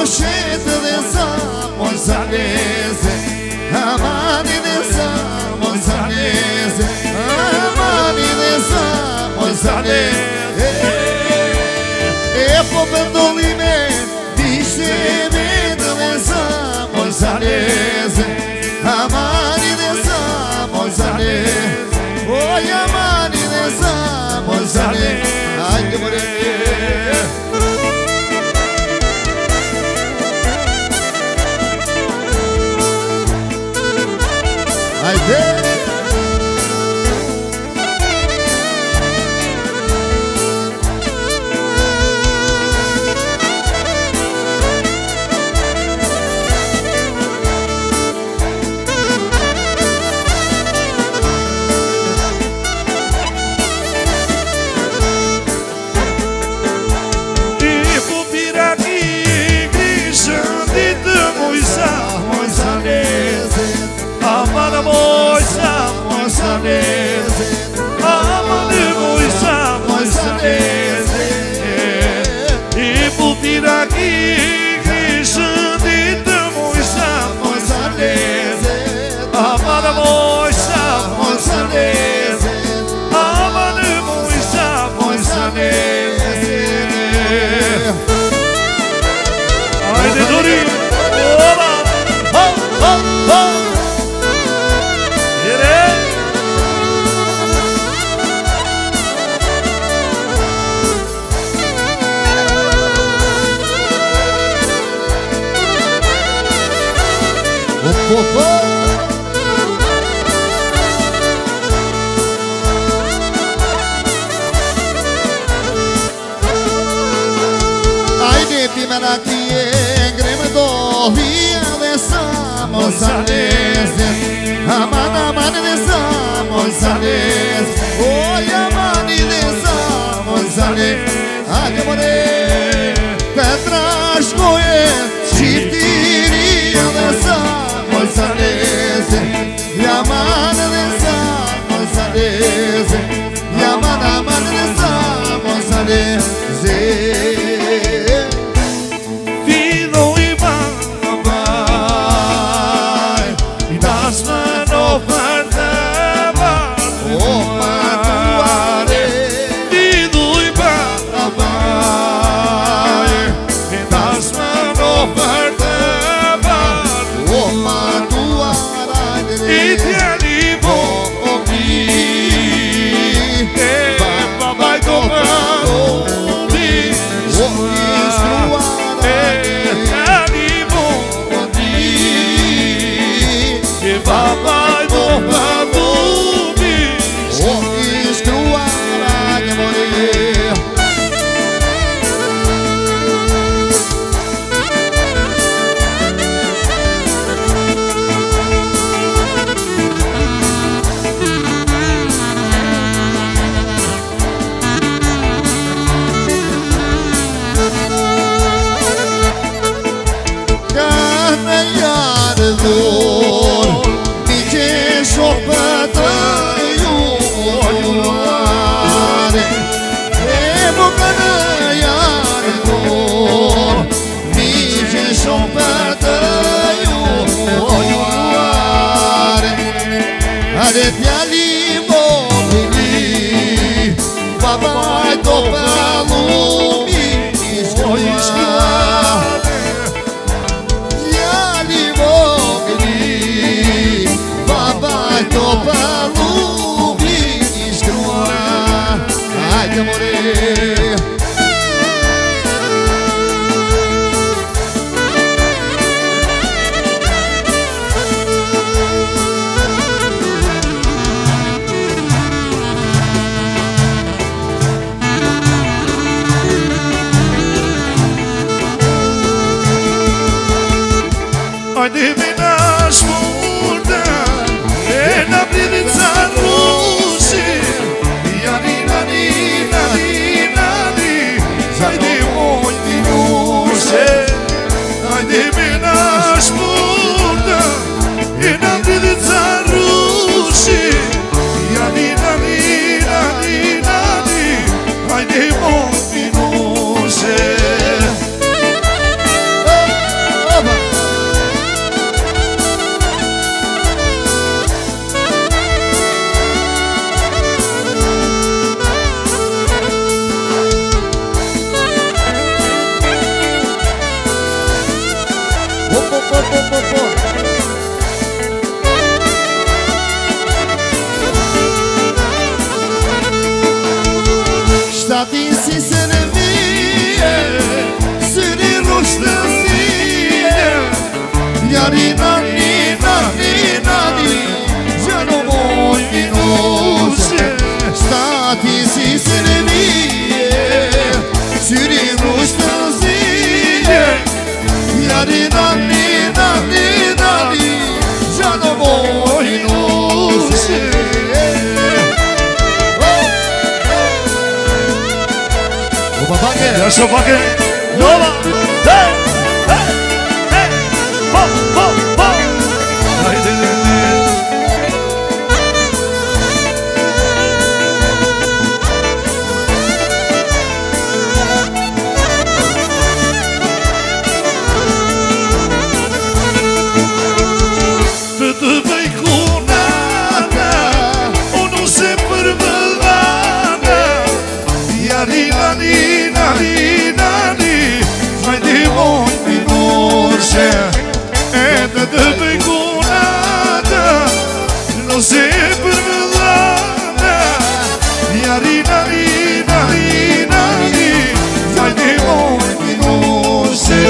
pochette de Samosanese, Amani de Samosanese, Amani de Samosanese. E popendoline, dice vede de Samosanese, Amani de Samosanese. Oi, Amani de Samosanese. Ai que morrer. Ai vê. Nani, nani, nani, nani, já não vou minuse. Stati si se ne vie, suri nostalgie. Nani, nani, nani, nani, já não vou minuse. Opa, pague. Ja sou pague. Nova. Hey, hey, hey. Ho, ho, ho. Tudo bem com nada, ou não sempre verdade. Yari, nani, nani, nani, vai de muito longe. É tudo bem com nada, não sempre verdade. Yari, nani, nani, nani, vai de muito longe.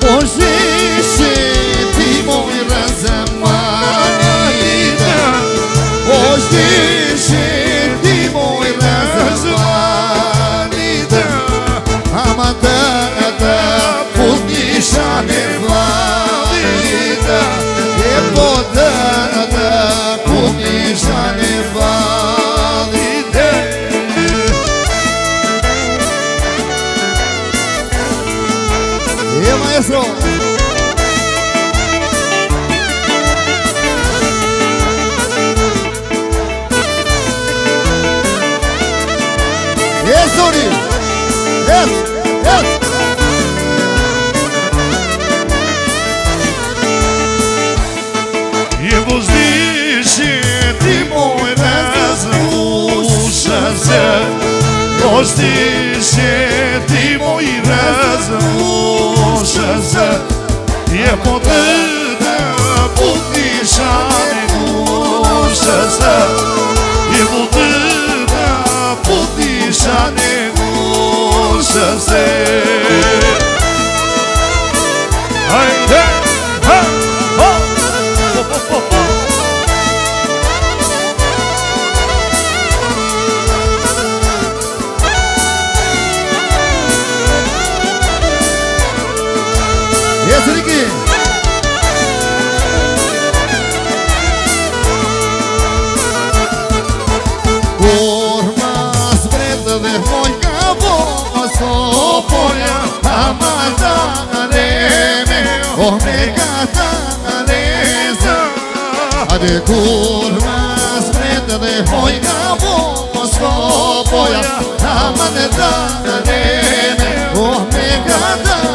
Hoje sentimos razão manida. Hoje sentimos razão manida. A matada por deixar de válida. E podada por deixar de válida. E maestro. Yes, Tony. Yes, yes. E vos disse de moedas russas. Vos disse de moedas russas. E a podada por deixar russas. E a podada por deixar russas. Ai, ai, ai, Yes, Ricky. Por mais preta de folha, vou só folha. A matareme, omega tareza. A de cor mais preta de folha, vou só folha. A matareme, omega tareza.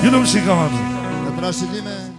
You don't see God. Atrás de mim.